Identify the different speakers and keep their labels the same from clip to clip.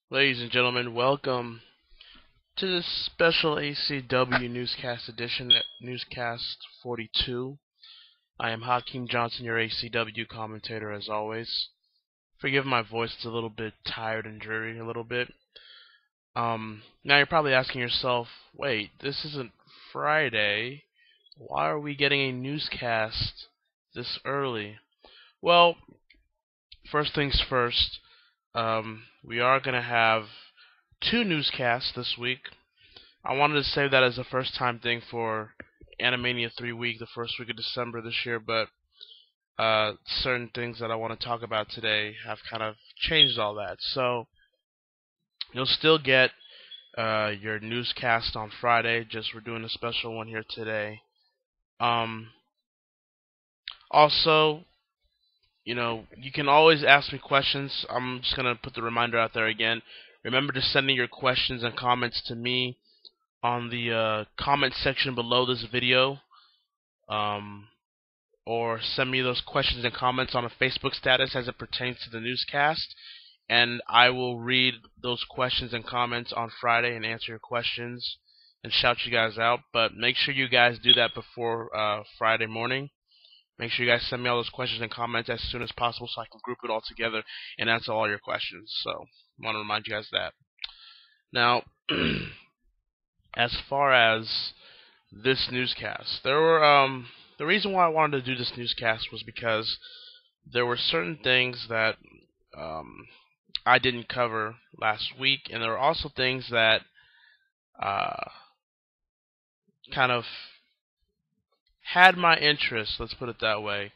Speaker 1: Ladies and gentlemen, welcome to this special ACW Newscast edition, Newscast 42. I am Hakeem Johnson, your ACW commentator as always. Forgive my voice, it's a little bit tired and dreary a little bit. Now you're probably asking yourself, wait, this isn't Friday. Why are we getting a newscast this early? Well, first things first, we are going to have two newscasts this week. I wanted to save that as a first time thing for Animania 3 week, the first week of December this year, but certain things that I want to talk about today have kind of changed all that. So you'll still get your newscast on Friday, just we're doing a special one here today. Also, you can always ask me questions. I'm just going to put the reminder out there again. Remember to send in your questions and comments to me on the comment section below this video, or send me those questions and comments on a Facebook status as it pertains to the newscast, and I will read those questions and comments on Friday and answer your questions and shout you guys out. But make sure you guys do that before Friday morning. Make sure you guys send me all those questions and comments as soon as possible so I can group it all together and answer all your questions. So I want to remind you guys of that. Now, as far as this newscast, the reason why I wanted to do this newscast was because there were certain things that I didn't cover last week, and there were also things that kind of had my interest, let's put it that way,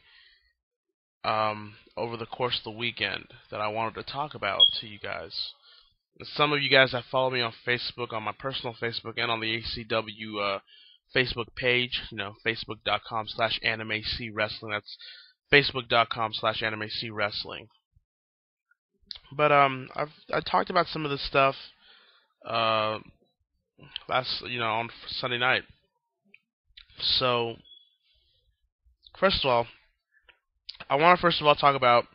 Speaker 1: over the course of the weekend that I wanted to talk about to you guys. Some of you guys that follow me on Facebook, on my personal Facebook, and on the ACW Facebook page, facebook.com/animacwrestling. That's facebook.com/animacwrestling. But I talked about some of this stuff on Sunday night. So first of all, I want to talk about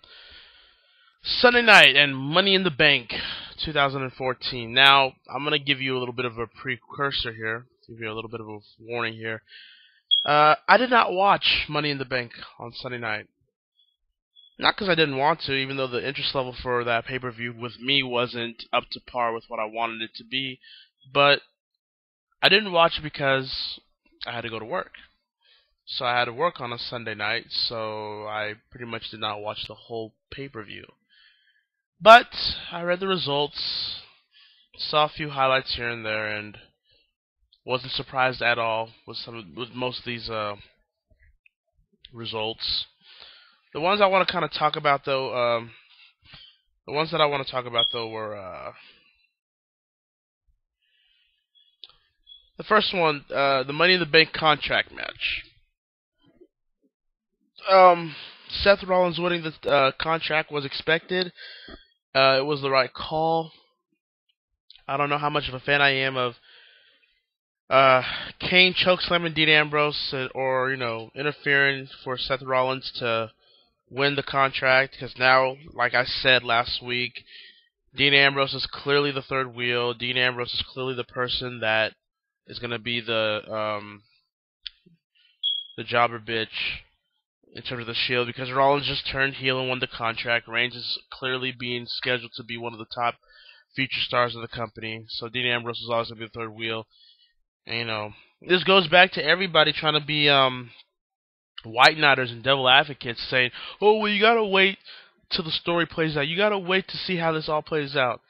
Speaker 1: Sunday night and Money in the Bank 2014. Now, I'm going to give you a little bit of a precursor here, give you a little bit of a warning here. I did not watch Money in the Bank on Sunday night. Not because I didn't want to, even though the interest level for that pay-per-view with me wasn't up to par with what I wanted it to be, but I didn't watch it because I had to go to work. So I had to work on a Sunday night, so I pretty much did not watch the whole pay-per-view. But I read the results, saw a few highlights here and there, and wasn't surprised at all with most of these results. The ones I want to kind of talk about, though, were the first one, the Money in the Bank contract match. Seth Rollins winning the contract was expected. It was the right call. I don't know how much of a fan I am of Kane chokeslamming Dean Ambrose, or interfering for Seth Rollins to win the contract, because now, like I said last week, Dean Ambrose is clearly the third wheel. Dean Ambrose is clearly the person that is going to be the jobber bitch in terms of the Shield, because Rollins just turned heel and won the contract. Reigns is clearly being scheduled to be one of the top future stars of the company, so Dean Ambrose is always going to be the third wheel. And, this goes back to everybody trying to be white knighters and devil advocates, saying, oh, well, you gotta wait till the story plays out. You gotta wait to see how this all plays out.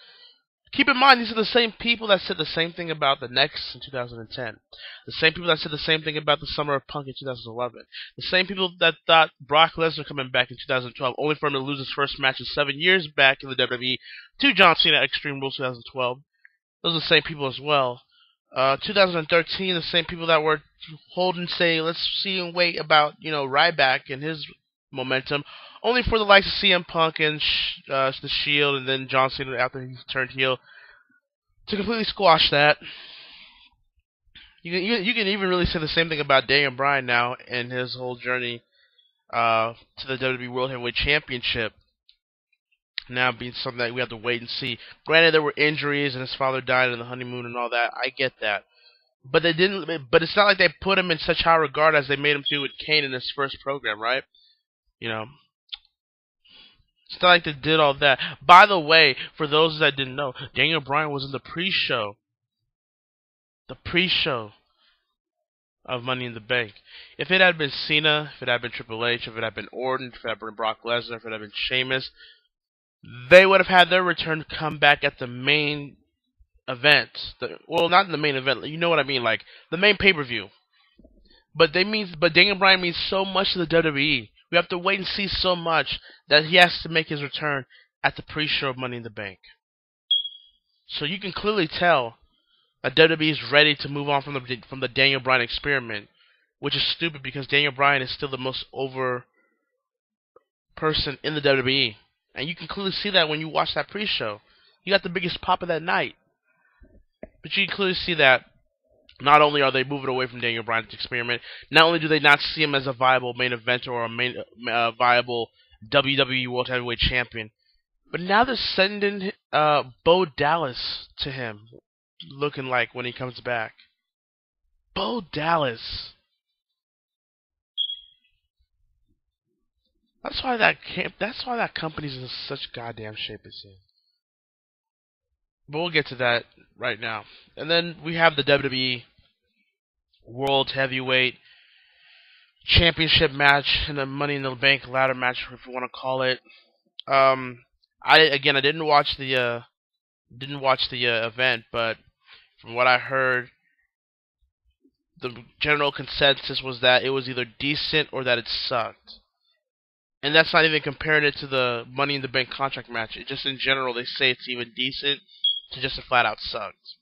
Speaker 1: Keep in mind, these are the same people that said the same thing about the Nexus in 2010. The same people that said the same thing about the Summer of Punk in 2011. The same people that thought Brock Lesnar coming back in 2012, only for him to lose his first match in 7 years back in the WWE to John Cena at Extreme Rules 2012. Those are the same people as well. 2013, the same people that were holding, say, let's see and wait about, Ryback and his momentum, only for the likes of CM Punk and the Shield, and then John Cena after he turned heel, to completely squash that. You can even really say the same thing about Daniel Bryan now and his whole journey to the WWE World Heavyweight Championship. now being something that we have to wait and see. Granted, there were injuries and his father died in the honeymoon and all that. I get that. But they didn't. But it's not like they put him in such high regard as they made him do with Kane in his first program, right? You know, it's not like they did all that. By the way, for those that didn't know, Daniel Bryan was in the pre-show. The pre-show of Money in the Bank. If it had been Cena, if it had been Triple H, if it had been Orton, if it had been Brock Lesnar, if it had been Sheamus, they would have had their return come back at the main event. Well, not in the main event. You know what I mean, like the main pay-per-view. But Daniel Bryan means so much to the WWE. We have to wait and see so much that he has to make his return at the pre-show of Money in the Bank. So you can clearly tell that WWE is ready to move on from the Daniel Bryan experiment, which is stupid because Daniel Bryan is still the most over person in the WWE. And you can clearly see that when you watch that pre-show. He got the biggest pop of that night. But you can clearly see that not only are they moving away from Daniel Bryan's experiment, not only do they not see him as a viable main eventer or a viable WWE World Heavyweight Champion, but now they're sending Bo Dallas to him, looking like when he comes back. Bo Dallas. That's why that company's in such goddamn shape it's in. But we'll get to that right now. And then we have the WWE World Heavyweight Championship match and the Money in the Bank ladder match, if you want to call it. I didn't watch the event, but from what I heard, the general consensus was that it was either decent or that it sucked. And that's not even comparing it to the Money in the Bank contract match. It just in general, they say it's even decent to just a flat out sucked.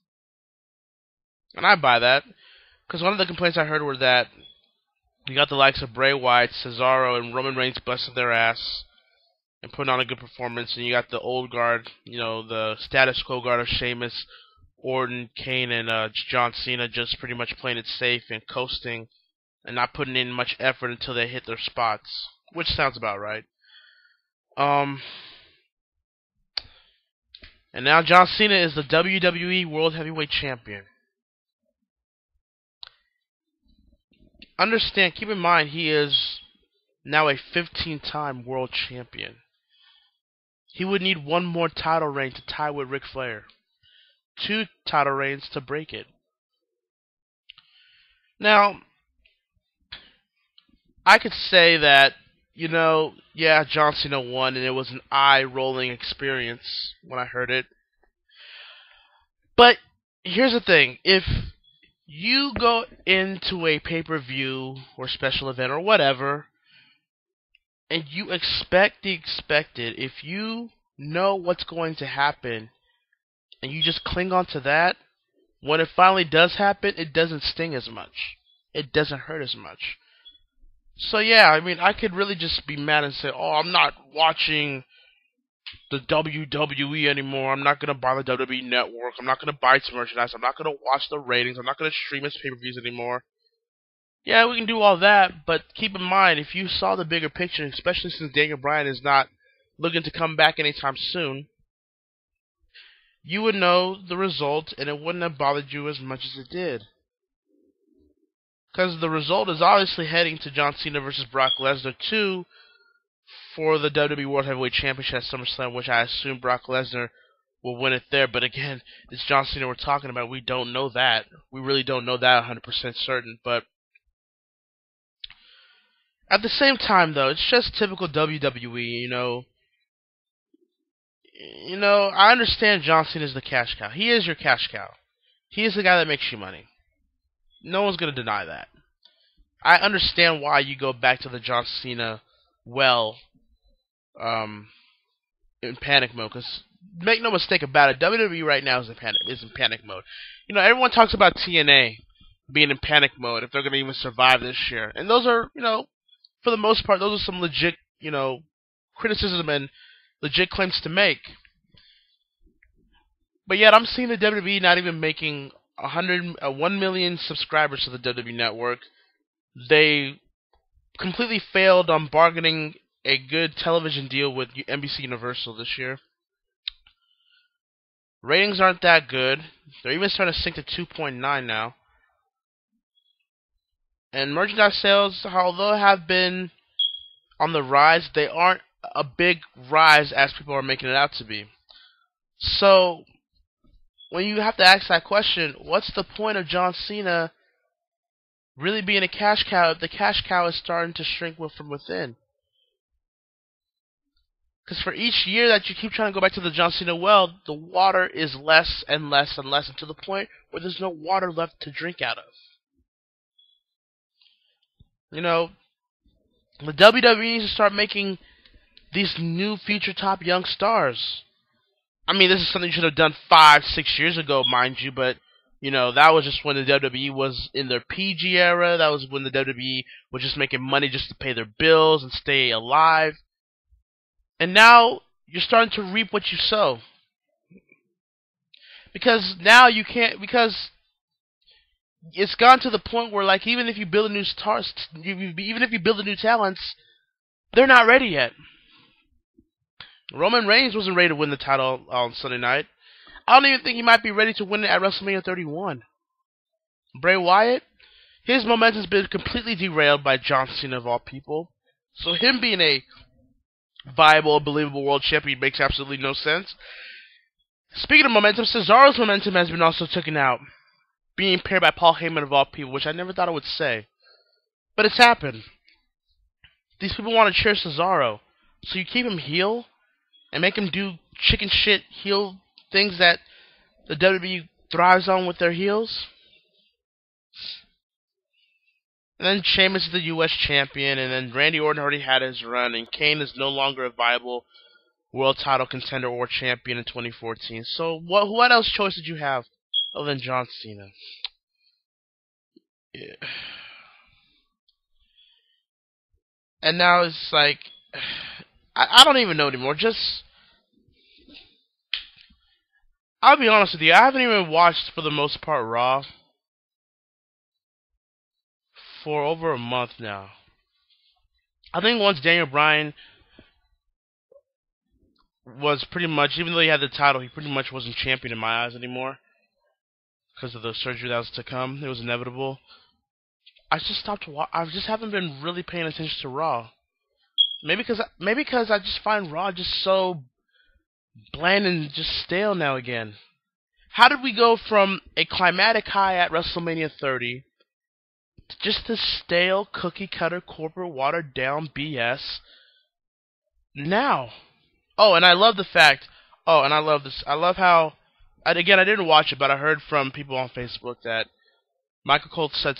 Speaker 1: And I buy that, because one of the complaints I heard were that you got the likes of Bray Wyatt, Cesaro, and Roman Reigns busting their ass and putting on a good performance, and you got the old guard, the status quo guard of Sheamus, Orton, Kane, and John Cena just pretty much playing it safe and coasting and not putting in much effort until they hit their spots, which sounds about right. And now John Cena is the WWE World Heavyweight Champion. Keep in mind, he is now a 15-time World Champion. He would need one more title reign to tie with Ric Flair. 2 title reigns to break it. Now, I could say that, John Cena won, and it was an eye-rolling experience when I heard it. But here's the thing. If you go into a pay-per-view or special event or whatever, and you expect the expected, if you know what's going to happen, and you just cling on to that, when it finally does happen, it doesn't sting as much. It doesn't hurt as much. So yeah, I could really just be mad and say, I'm not watching the WWE anymore. I'm not going to buy the WWE Network. I'm not going to buy its merchandise. I'm not going to watch the ratings. I'm not going to stream its pay-per-views anymore. Yeah, we can do all that, but keep in mind, if you saw the bigger picture, especially since Daniel Bryan is not looking to come back anytime soon, you would know the result, and it wouldn't have bothered you as much as it did. Because the result is obviously heading to John Cena versus Brock Lesnar 2 for the WWE World Heavyweight Championship at SummerSlam, which I assume Brock Lesnar will win it there. But again, it's John Cena we're talking about. We don't know that. We really don't know that 100% certain. But at the same time, though, it's just typical WWE, I understand John Cena is the cash cow. He is your cash cow. He is the guy that makes you money. No one's going to deny that. I understand why you go back to the John Cena in panic mode. Because make no mistake about it, WWE right now is in panic mode. Everyone talks about TNA being in panic mode if they're going to even survive this year. And those are, for the most part, those are some legit, criticism and legit claims to make. But yet I'm seeing the WWE not even making 1 million subscribers to the WWE Network. They completely failed on bargaining a good television deal with NBC Universal this year. Ratings aren't that good. They're even starting to sink to 2.9 now. And merchandise sales, although have been on the rise, they aren't a big rise as people are making it out to be. So, when you have to ask that question, what's the point of John Cena really being a cash cow if the cash cow is starting to shrink from within? Because for each year that you keep trying to go back to the John Cena well, the water is less and less and less, and to the point where there's no water left to drink out of. You know, the WWE needs to start making these new future top young stars. I mean, this is something you should have done 5-6 years ago, mind you, but, you know, that was just when the WWE was in their PG era. That was when the WWE was just making money just to pay their bills and stay alive. And now you're starting to reap what you sow. Because now you can't, because it's gone to the point where, like, even if you build a new stars, even if you build a new talents, they're not ready yet. Roman Reigns wasn't ready to win the title on Sunday night. I don't even think he might be ready to win it at WrestleMania 31. Bray Wyatt, his momentum's been completely derailed by John Cena of all people. So him being a viable, believable world champion makes absolutely no sense. Speaking of momentum, Cesaro's momentum has been also taken out, being paired by Paul Heyman of all people, which I never thought I would say. But it's happened. These people want to cheer Cesaro, so you keep him heel and make him do chicken shit heel things that the WWE thrives on with their heels. And then Sheamus is the U.S. champion, and then Randy Orton already had his run, and Kane is no longer a viable world title contender or champion in 2014. So what else choice did you have other than John Cena? Yeah. And now it's like, I don't even know anymore. I'll be honest with you, I haven't even watched, for the most part, Raw for over a month now. I think once Daniel Bryan was pretty much, even though he had the title, he pretty much wasn't champion in my eyes anymore because of the surgery that was to come. It was inevitable. I just stopped. I just haven't been really paying attention to Raw. Maybe because I just find Raw just so bland and just stale now again. How did we go from a climatic high at WrestleMania 30 to just this stale, cookie-cutter, corporate, watered-down BS now? Oh, and I love the fact... Oh, and I love this. I love how... Again, I didn't watch it, but I heard from people on Facebook that Michael Cole said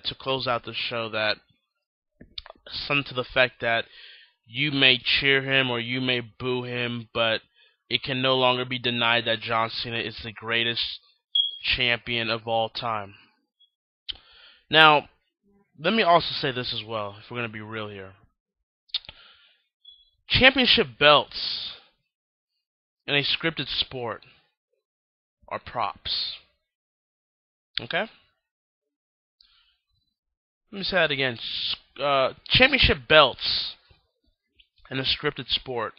Speaker 1: to close out the show that something to the effect that you may cheer him or you may boo him, but it can no longer be denied that John Cena is the greatest champion of all time. Now, let me also say this as well, if we're going to be real here. Championship belts in a scripted sport are props. Okay? Let me say that again. Championship belts in a scripted sport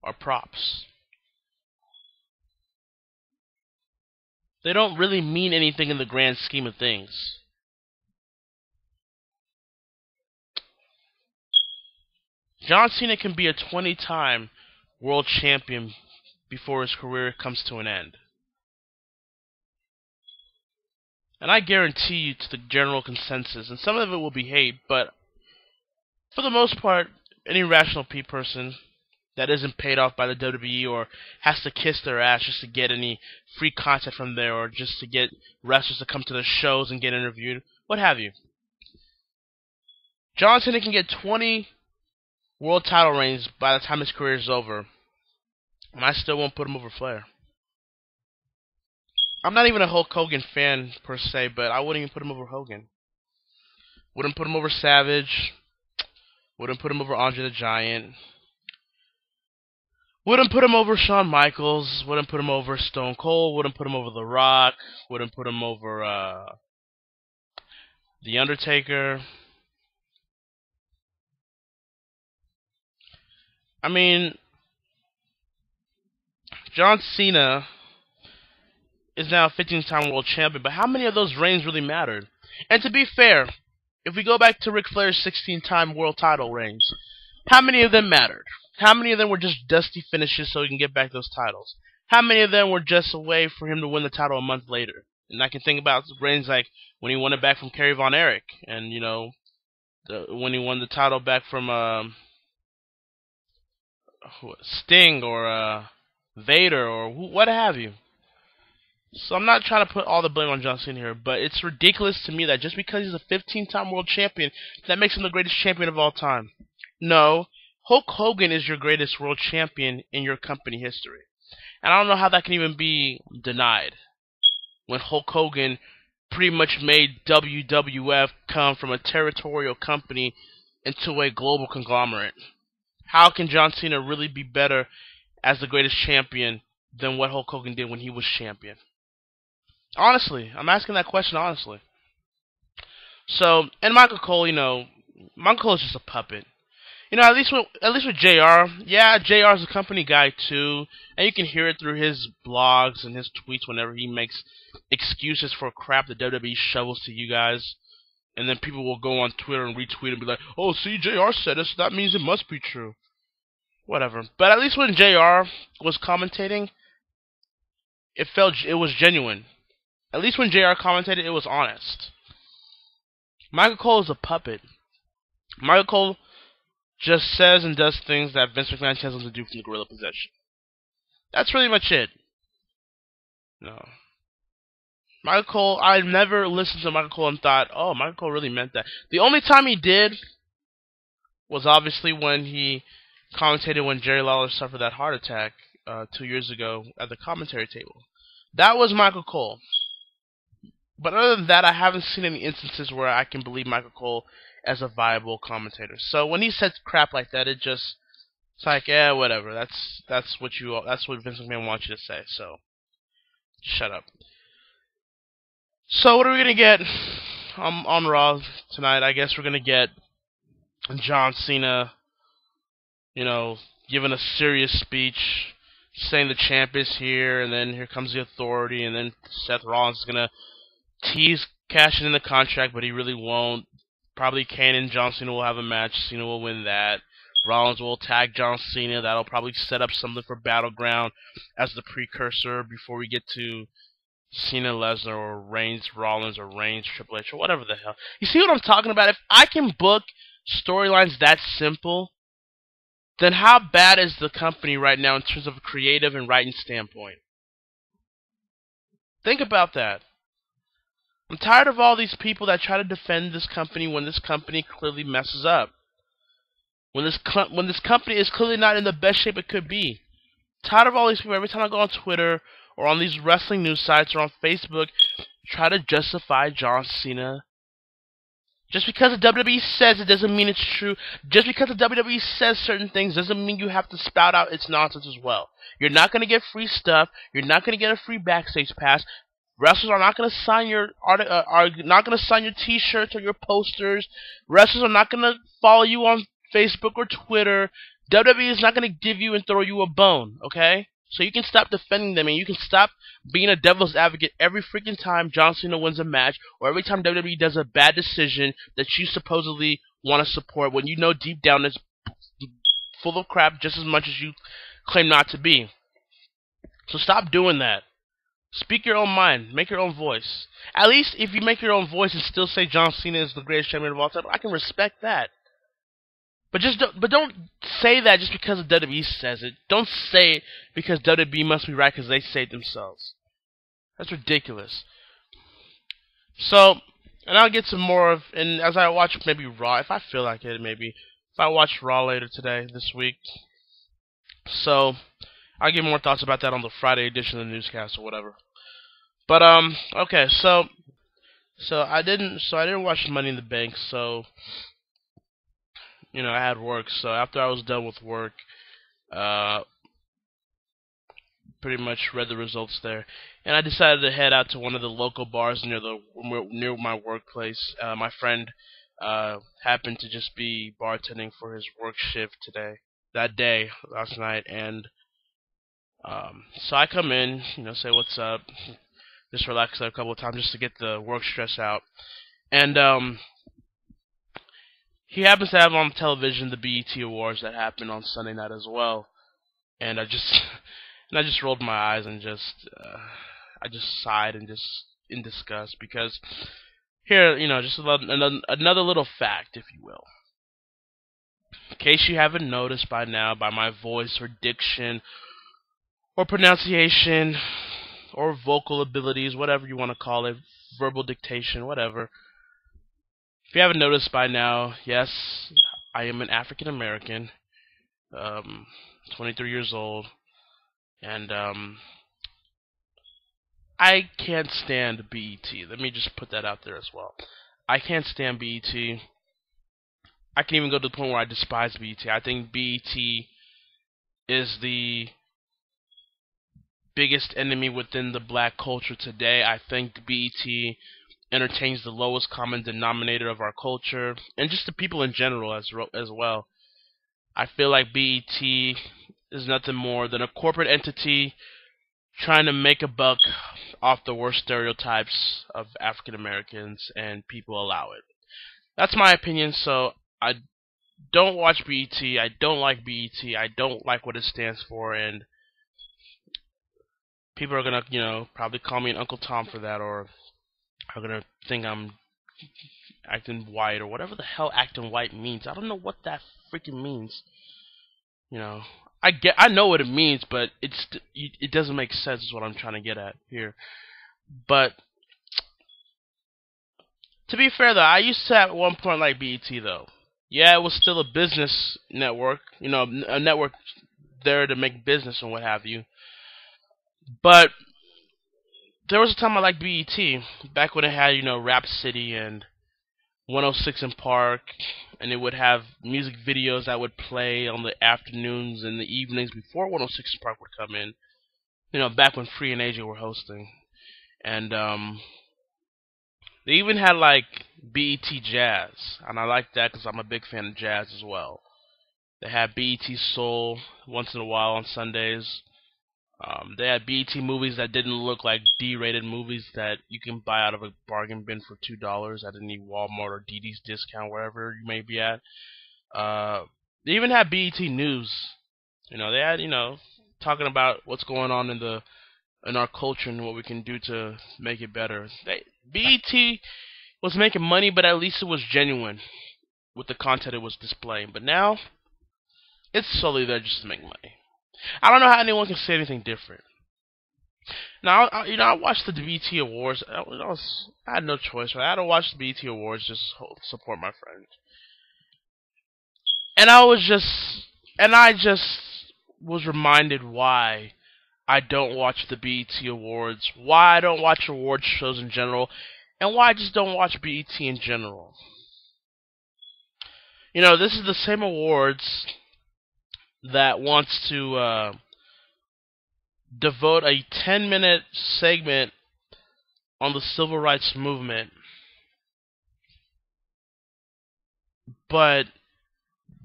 Speaker 1: are props. They don't really mean anything in the grand scheme of things. John Cena can be a 20-time world champion before his career comes to an end. And I guarantee you, to the general consensus, and some of it will be hate, but for the most part, any rational person that isn't paid off by the WWE or has to kiss their ass just to get any free content from there or just to get wrestlers to come to the shows and get interviewed, what have you. John Cena can get 20 world title reigns by the time his career is over, and I still won't put him over Flair. I'm not even a Hulk Hogan fan per se, but I wouldn't even put him over Hogan. Wouldn't put him over Savage. Wouldn't put him over Andre the Giant. Wouldn't put him over Shawn Michaels. Wouldn't put him over Stone Cold. Wouldn't put him over The Rock. Wouldn't put him over The Undertaker. I mean, John Cena is now a 15-time world champion, but how many of those reigns really mattered? And to be fair, if we go back to Ric Flair's 16-time world title reigns, how many of them mattered? How many of them were just dusty finishes so he can get back those titles? How many of them were just a way for him to win the title a month later? And I can think about reigns like when he won it back from Kerry Von Erich, and when he won the title back from Sting or Vader or what have you. So I'm not trying to put all the blame on John Cena here, but it's ridiculous to me that just because he's a 15-time world champion, that makes him the greatest champion of all time. No, Hulk Hogan is your greatest world champion in your company history. And I don't know how that can even be denied, when Hulk Hogan pretty much made WWF come from a territorial company into a global conglomerate. How can John Cena really be better as the greatest champion than what Hulk Hogan did when he was champion? Honestly, I'm asking that question honestly. So, and Michael Cole, Michael Cole is just a puppet. At least with JR, yeah, JR is a company guy too, and you can hear it through his blogs and his tweets whenever he makes excuses for crap that WWE shovels to you guys. And then people will go on Twitter and retweet and be like, "Oh, see, JR said it, so that means it must be true." Whatever. But at least when JR was commentating, it was genuine. At least when JR commentated, it was honest. Michael Cole is a puppet. Michael Cole just says and does things that Vince McMahon tells him to do from the gorilla position. That's pretty much it. No. Michael Cole, I never listened to Michael Cole and thought, oh, Michael Cole really meant that. The only time he did was obviously when he commentated when Jerry Lawler suffered that heart attack 2 years ago at the commentary table. That was Michael Cole. But other than that, I haven't seen any instances where I can believe Michael Cole as a viable commentator. So when he says crap like that, it's like, yeah, whatever. That's what Vince McMahon wants you to say. So shut up. So what are we gonna get on Raw tonight? I guess we're gonna get John Cena, giving a serious speech, saying the champ is here, and then here comes the Authority, and then Seth Rollins is gonna tease cashing in the contract, but he really won't. Probably Kane and John Cena will have a match. Cena will win that. Rollins will tag John Cena. That'll probably set up something for Battleground as the precursor before we get to Cena, Lesnar, or Reigns, Rollins, or Reigns, Triple H, or whatever the hell. You see what I'm talking about? If I can book storylines that simple, then how bad is the company right now in terms of a creative and writing standpoint? Think about that. I'm tired of all these people that try to defend this company when this company clearly messes up. When this company is clearly not in the best shape it could be. Tired of all these people, every time I go on Twitter or on these wrestling news sites or on Facebook, try to justify John Cena. Just because the WWE says it doesn't mean it's true. Just because the WWE says certain things doesn't mean you have to spout out its nonsense as well. You're not going to get free stuff. You're not going to get a free backstage pass. Wrestlers are not going to sign your T-shirts or your posters. Wrestlers are not going to follow you on Facebook or Twitter. WWE is not going to give you and throw you a bone, okay? So you can stop defending them and you can stop being a devil's advocate every freaking time John Cena wins a match or every time WWE does a bad decision that you supposedly want to support when you know deep down it's full of crap just as much as you claim not to be. So stop doing that. Speak your own mind. Make your own voice. At least if you make your own voice and still say John Cena is the greatest champion of all time, I can respect that. But don't say that just because the WWE says it. Don't say it because WWE must be right because they say it themselves. That's ridiculous. So, and I'll get some more of, and as I watch maybe Raw, if I feel like it, maybe if I watch Raw later today, this week. So, I'll give more thoughts about that on the Friday edition of the newscast or whatever. But okay, so I didn't watch Money in the Bank, so I had work. So after I was done with work, pretty much read the results there, and I decided to head out to one of the local bars near my workplace. My friend happened to just be bartending for his work shift today. that day last night, and so I come in, say what's up, just relax a couple of times just to get the work stress out, and he happens to have on television the BET Awards that happened on Sunday night as well, and I just and I just rolled my eyes and I just sighed and just in disgust because here, just another little fact, if you will. In case you haven't noticed by now, by my voice or diction or pronunciation or vocal abilities, whatever you want to call it, verbal dictation, whatever. If you haven't noticed by now, yes, I am an African American, 23 years old, and I can't stand BET. Let me just put that out there as well. I can't stand BET. I can even go to the point where I despise BET. I think BET is the biggest enemy within the black culture today. I think BET entertains the lowest common denominator of our culture, and just the people in general as well. I feel like BET is nothing more than a corporate entity trying to make a buck off the worst stereotypes of African Americans, and people allow it. That's my opinion, so I don't watch BET, I don't like BET, I don't like what it stands for, and people are gonna, probably call me an Uncle Tom for that, or are gonna think I'm acting white, or whatever the hell acting white means. I don't know what that freaking means. I know what it means, but it doesn't make sense. Is what I'm trying to get at here. But to be fair, though, I used to at one point like BET, though. Yeah, it was still a business network, a network there to make business and what have you. But there was a time I liked BET, back when it had, Rap City and 106 in Park, and it would have music videos that would play on the afternoons and the evenings before 106 in Park would come in. Back when Free and AJ were hosting. And they even had like BET Jazz, and I like that because I'm a big fan of jazz as well. They had BET Soul once in a while on Sundays. They had BET movies that didn't look like D-rated movies that you can buy out of a bargain bin for $2 at any Walmart or DD's discount, wherever you may be at. They even had BET News. They had, talking about what's going on in our culture and what we can do to make it better. BET was making money, but at least it was genuine with the content it was displaying. But now, it's solely there just to make money. I don't know how anyone can say anything different. Now, I watched the BET Awards. I had no choice, right? I had to watch the BET Awards just to support my friend. And I just was reminded why I don't watch the BET Awards, why I don't watch award shows in general, and why I just don't watch BET in general. This is the same awards that wants to devote a 10-minute segment on the civil rights movement, but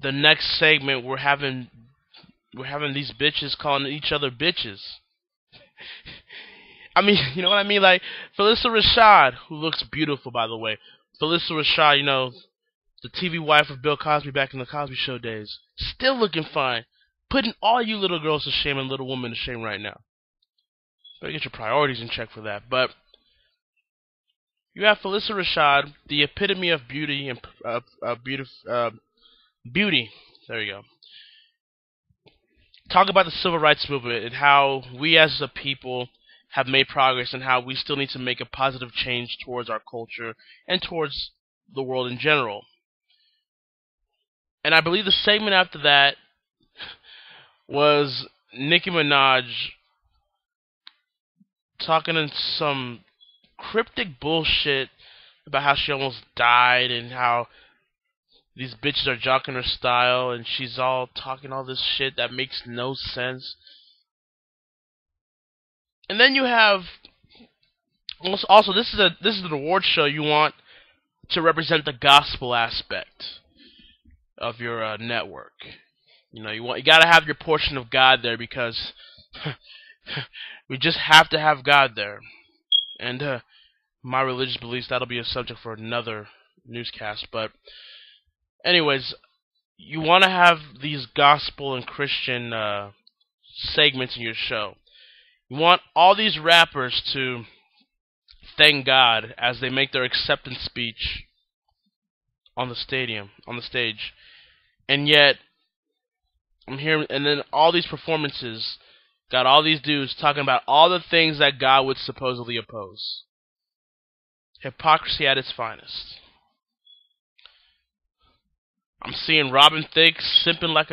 Speaker 1: the next segment we're having these bitches calling each other bitches. I mean, you know what I mean? Like Phylicia Rashad, who looks beautiful, by the way. Phylicia Rashad, the TV wife of Bill Cosby back in the Cosby Show days, still looking fine. Putting all you little girls to shame and little women to shame right now. Better get your priorities in check for that. But you have Phylicia Rashad, the epitome of beauty and beauty. There you go. Talk about the civil rights movement and how we as a people have made progress and how we still need to make a positive change towards our culture and towards the world in general. And I believe the segment after that was Nicki Minaj talking in some cryptic bullshit about how she almost died and how these bitches are jocking her style, and she's all talking all this shit that makes no sense. And then you have also this is an award show you want to represent the gospel aspect of your network. You gotta have your portion of God there because we just have to have God there. And my religious beliefs, that'll be a subject for another newscast. But anyways, you want to have these gospel and Christian segments in your show. You want all these rappers to thank God as they make their acceptance speech on the stage. And yet, I'm hearing, and then all these performances got all these dudes talking about all the things that God would supposedly oppose. Hypocrisy at its finest. I'm seeing Robin Thicke simping like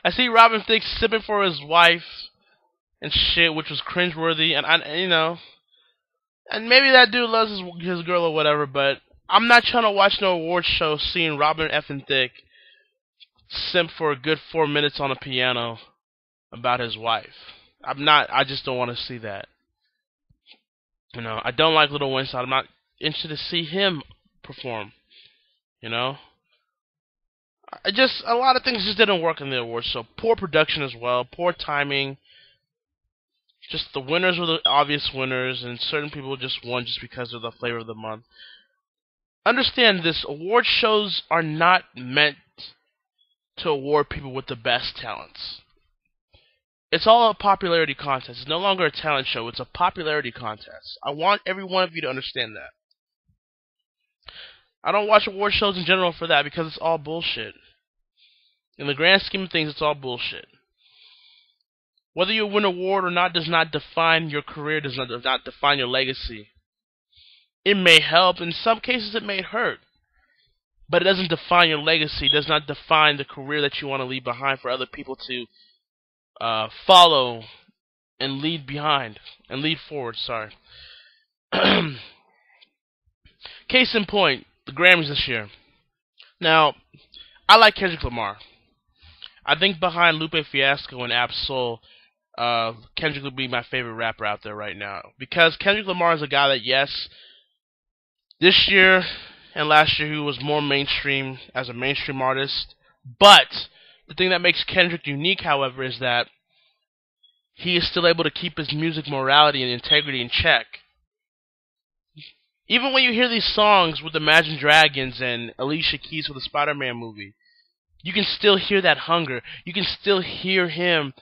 Speaker 1: I see Robin Thicke simping for his wife and shit, which was cringeworthy, and and maybe that dude loves his girl or whatever, but I'm not trying to watch no award show seeing Robin effing Thicke simp for a good 4 minutes on a piano about his wife. I just don't want to see that. I don't like Lil Wayne, so I'm not interested to see him perform. A lot of things just didn't work in the awards show. Poor production as well, poor timing. Just the winners were the obvious winners, and certain people just won just because they're the flavor of the month. Understand this, award shows are not meant to award people with the best talents. It's all a popularity contest. It's no longer a talent show, it's a popularity contest. I want every one of you to understand that. I don't watch award shows in general for that because it's all bullshit. In the grand scheme of things, it's all bullshit. Whether you win an award or not does not define your career, does not define your legacy. It may help, in some cases it may hurt. But it doesn't define your legacy, it does not define the career that you want to leave behind for other people to follow and lead forward, sorry. Case in point, the Grammys this year. Now, I like Kendrick Lamar. I think behind Lupe Fiasco and Ab-Soul, Kendrick would be my favorite rapper out there right now. Because Kendrick Lamar is a guy that, yes, this year and last year he was more mainstream as a mainstream artist. But the thing that makes Kendrick unique, however, is that he is still able to keep his music morality and integrity in check. Even when you hear these songs with Imagine Dragons and Alicia Keys for the Spider-Man movie, you can still hear that hunger. You can still hear him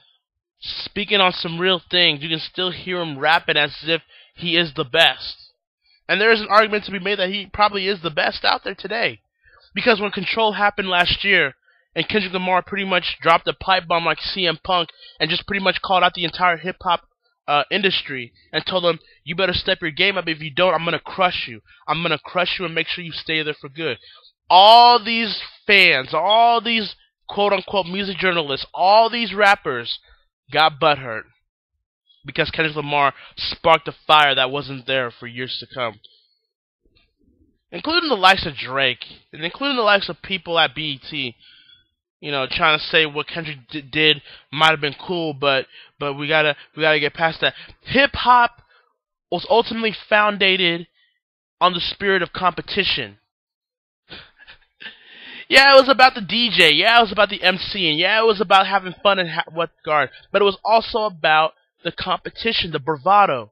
Speaker 1: speaking on some real things. You can still hear him rapping as if he is the best. And there is an argument to be made that he probably is the best out there today. Because when Control happened last year, and Kendrick Lamar pretty much dropped a pipe bomb like CM Punk, and just pretty much called out the entire hip-hop industry, and told them, you better step your game up, if you don't, I'm going to crush you. I'm going to crush you and make sure you stay there for good. All these fans, all these quote-unquote music journalists, all these rappers got butthurt because Kendrick Lamar sparked a fire that wasn't there for years to come. Including the likes of Drake, and including the likes of people at BET, trying to say what Kendrick did might have been cool, but we gotta get past that. Hip hop was ultimately founded on the spirit of competition. Yeah, it was about the DJ. Yeah, it was about the MC, and yeah, it was about having fun and what regard. But it was also about the competition, the bravado.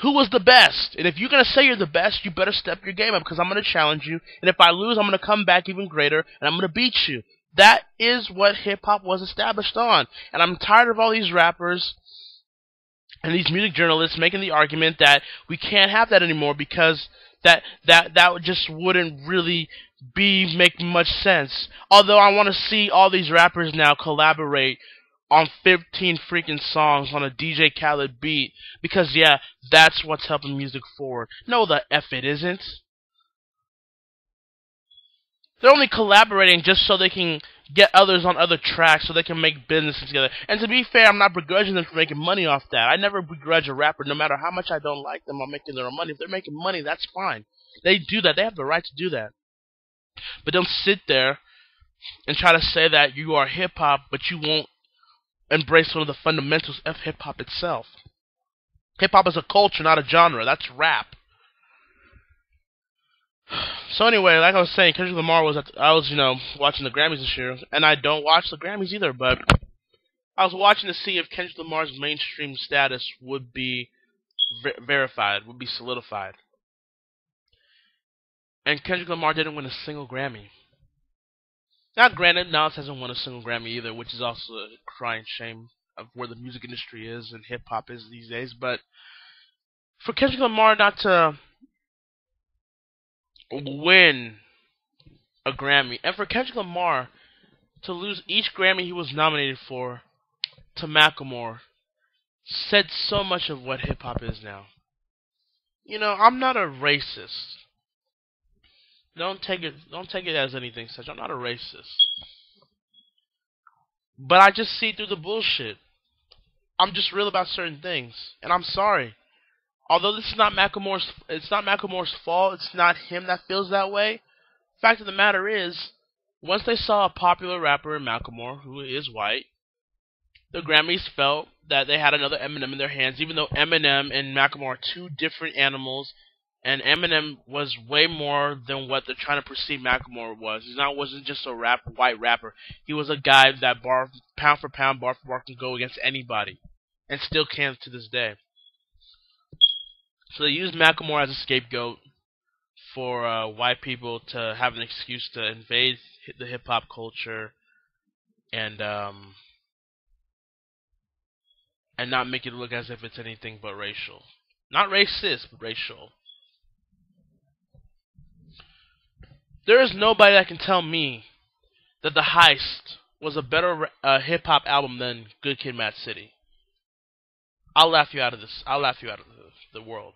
Speaker 1: Who was the best? And if you're going to say you're the best, you better step your game up, because I'm going to challenge you. And if I lose, I'm going to come back even greater, and I'm going to beat you. That is what hip-hop was established on. And I'm tired of all these rappers and these music journalists making the argument that we can't have that anymore because that just wouldn't really make much sense. Although I want to see all these rappers now collaborate on 15 freaking songs on a DJ Khaled beat, because yeah, that's what's helping music forward. No, the F it isn't. They're only collaborating just so they can get others on other tracks so they can make business together. And to be fair, I'm not begrudging them for making money off that. I never begrudge a rapper, no matter how much I don't like them, I'm making their own money. If they're making money, that's fine. They do that. They have the right to do that. But don't sit there and try to say that you are hip-hop, but you won't embrace one of the fundamentals of hip-hop itself. Hip-hop is a culture, not a genre. That's rap. So anyway, like I was saying, Kendrick Lamar was I was watching the Grammys this year, and I don't watch the Grammys either, but I was watching to see if Kendrick Lamar's mainstream status would be verified, would be solidified. And Kendrick Lamar didn't win a single Grammy. Now, granted, Nas hasn't won a single Grammy either, which is also a crying shame of where the music industry is and hip hop is these days. But for Kendrick Lamar not to win a Grammy, and for Kendrick Lamar to lose each Grammy he was nominated for to Macklemore, said so much of what hip hop is now. I'm not a racist. Don't take it as anything such. I'm not a racist. But I just see through the bullshit. I'm just real about certain things. And I'm sorry. Although this is not Macklemore's fault, it's not him that feels that way. Fact of the matter is, once they saw a popular rapper in Macklemore, who is white, the Grammys felt that they had another Eminem in their hands, even though Eminem and Macklemore are two different animals, and Eminem was way more than what they're trying to perceive Macklemore was. Wasn't just a white rapper. He was a guy that pound for pound, bar for bar, can go against anybody, and still can to this day. So they used Macklemore as a scapegoat for white people to have an excuse to invade the hip hop culture and not make it look as if it's anything but racial. Not racist, but racial. There is nobody that can tell me that The Heist was a better hip hop album than Good Kid, Mad City. I'll laugh you out of this. I'll laugh you out of the world.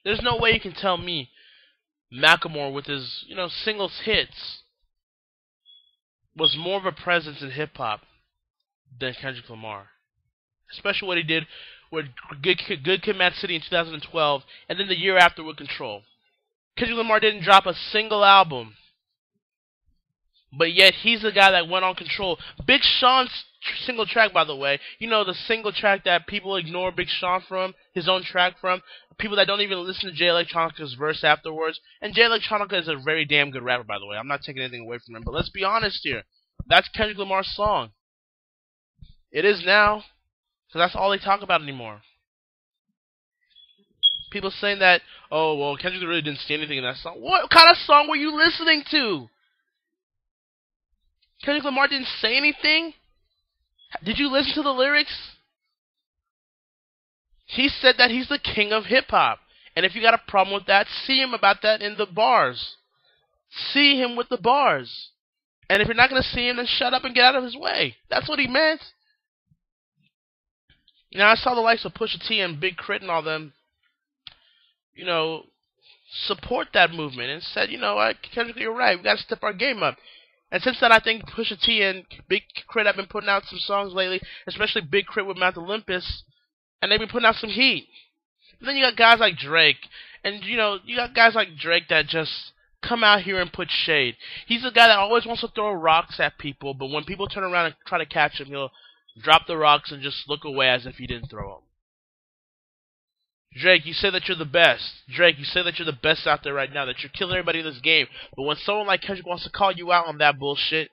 Speaker 1: There's no way you can tell me Macklemore with his singles hits was more of a presence in hip hop than Kendrick Lamar. Especially what he did with Good Kid, Mad City in 2012, and then the year after with Control. Kendrick Lamar didn't drop a single album, but yet he's the guy that went on Control. Big Sean's single track, by the way, the single track that people ignore Big Sean from, his own track from, people that don't even listen to Jay Electronica's verse afterwards. And Jay Electronica is a very damn good rapper, by the way. I'm not taking anything away from him, but let's be honest here. That's Kendrick Lamar's song. It is now, because that's all they talk about anymore. People saying that, oh, well, Kendrick really didn't say anything in that song. What kind of song were you listening to? Kendrick Lamar didn't say anything? Did you listen to the lyrics? He said that he's the king of hip-hop. And if you got a problem with that, see him about that in the bars. See him with the bars. And if you're not going to see him, then shut up and get out of his way. That's what he meant. Now, I saw the likes of Pusha T and Big Crit and all them, support that movement and said, Kendrick, you're right. We got to step our game up. And since then, I think Pusha T and Big Crit have been putting out some songs lately, especially Big Crit with Mount Olympus, and they've been putting out some heat. And then you got guys like Drake, and you got guys like Drake that just come out here and put shade. He's a guy that always wants to throw rocks at people, but when people turn around and try to catch him, he'll drop the rocks and just look away as if he didn't throw them. Drake, you say that you're the best. Drake, you say that you're the best out there right now, that you're killing everybody in this game. But when someone like Kendrick wants to call you out on that bullshit,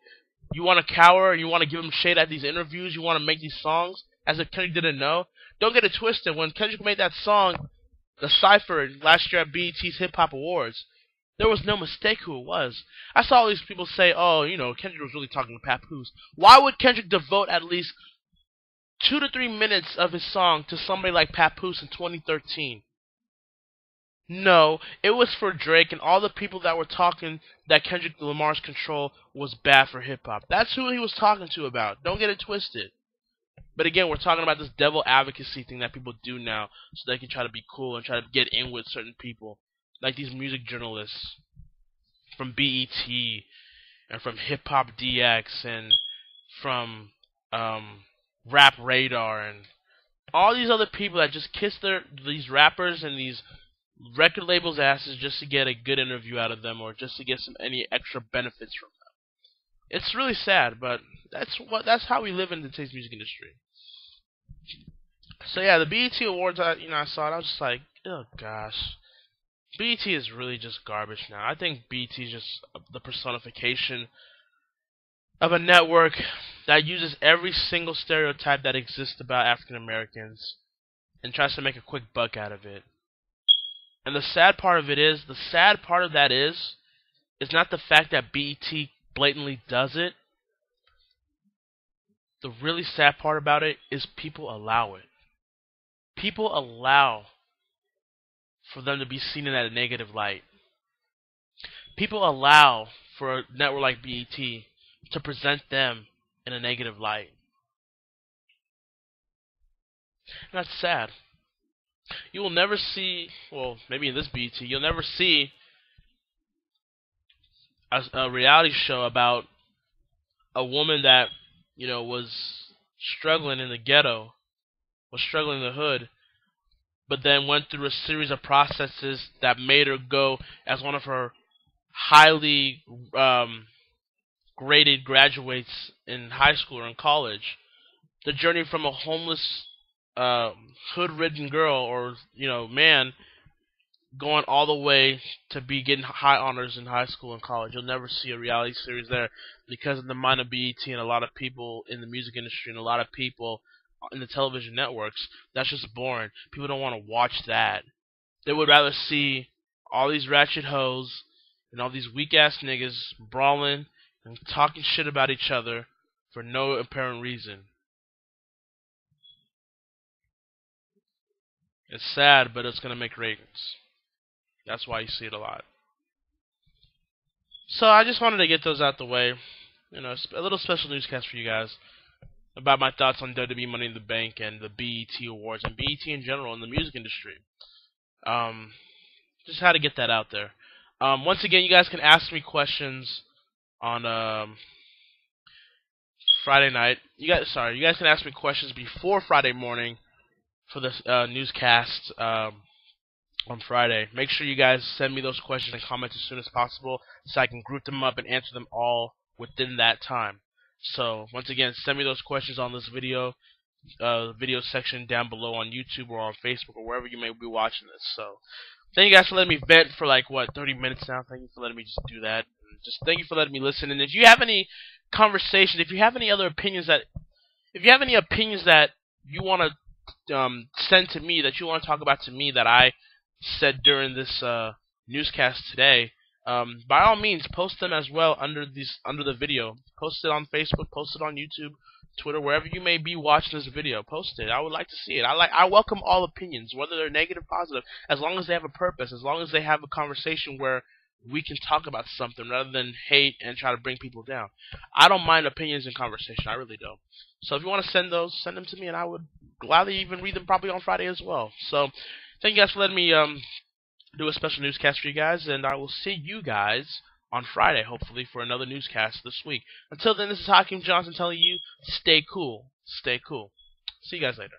Speaker 1: you want to cower, you want to give him shade at these interviews, you want to make these songs as if Kendrick didn't know. Don't get it twisted. When Kendrick made that song, The Cypher, last year at BET's Hip Hop Awards, there was no mistake who it was. I saw all these people say, oh, Kendrick was really talking to Papoose. Why would Kendrick devote at least 2 to 3 minutes of his song to somebody like Papoose in 2013? No, it was for Drake and all the people that were talking that Kendrick Lamar's Control was bad for hip-hop. That's who he was talking to about. Don't get it twisted. But again, we're talking about this devil advocacy thing that people do now so they can try to be cool and try to get in with certain people. Like these music journalists from BET and from Hip Hop DX and from Rap Radar and all these other people that just kiss these rappers and these record labels' asses just to get a good interview out of them or just to get any extra benefits from them. It's really sad, but that's how we live in today's music industry. So yeah, the BET Awards, I saw it, I was just like, oh gosh. BET is really just garbage now. I think BET is just the personification of a network that uses every single stereotype that exists about African Americans and tries to make a quick buck out of it. And the sad part of that is not the fact that BET blatantly does it. The really sad part about it is people allow it. People allow for them to be seen in that negative light. People allow for a network like BET to present them in a negative light. And that's sad. You will never see, well, maybe in this BET, you'll never see a reality show about a woman that, was struggling in the ghetto, was struggling in the hood, but then went through a series of processes that made her go as one of her highly graded graduates in high school or in college. The journey from a homeless, hood-ridden girl or man going all the way to be getting high honors in high school and college. You'll never see a reality series there because of the mind of BET and a lot of people in the music industry and a lot of people in the television networks. That's just boring. People don't want to watch that. They would rather see all these ratchet hoes and all these weak-ass niggas brawling and talking shit about each other for no apparent reason. It's sad, but it's going to make ratings. That's why you see it a lot. So I just wanted to get those out the way. A little special newscast for you guys about my thoughts on WWE Money in the Bank and the BET Awards and BET in general in the music industry. Just had to get that out there. Once again, you guys can ask me questions on Friday night. You guys can ask me questions before Friday morning for this newscast on Friday. Make sure you guys send me those questions and comments as soon as possible so I can group them up and answer them all within that time. So once again, send me those questions on this video section down below on YouTube or on Facebook or wherever you may be watching this. So thank you guys for letting me vent for 30 minutes now. Thank you for letting me just do that. And just thank you for letting me listen. And if you have any conversation, if you have any other opinions that you want to send to me, that you want to talk about to me that I said during this newscast today, by all means post them as well under the video. Post it on Facebook, post it on YouTube, Twitter, wherever you may be watching this video. Post it. I would like to see it. I welcome all opinions, whether they're negative, positive, as long as they have a purpose, as long as they have a conversation where we can talk about something rather than hate and try to bring people down. I don't mind opinions and conversation. I really don't. So if you want to send those, send them to me, and I would gladly even read them probably on Friday as well. So thank you guys for letting me do a special newscast for you guys, and I will see you guys on Friday, hopefully, for another newscast this week. Until then, this is Hakeem Johnson telling you, stay cool. Stay cool. See you guys later.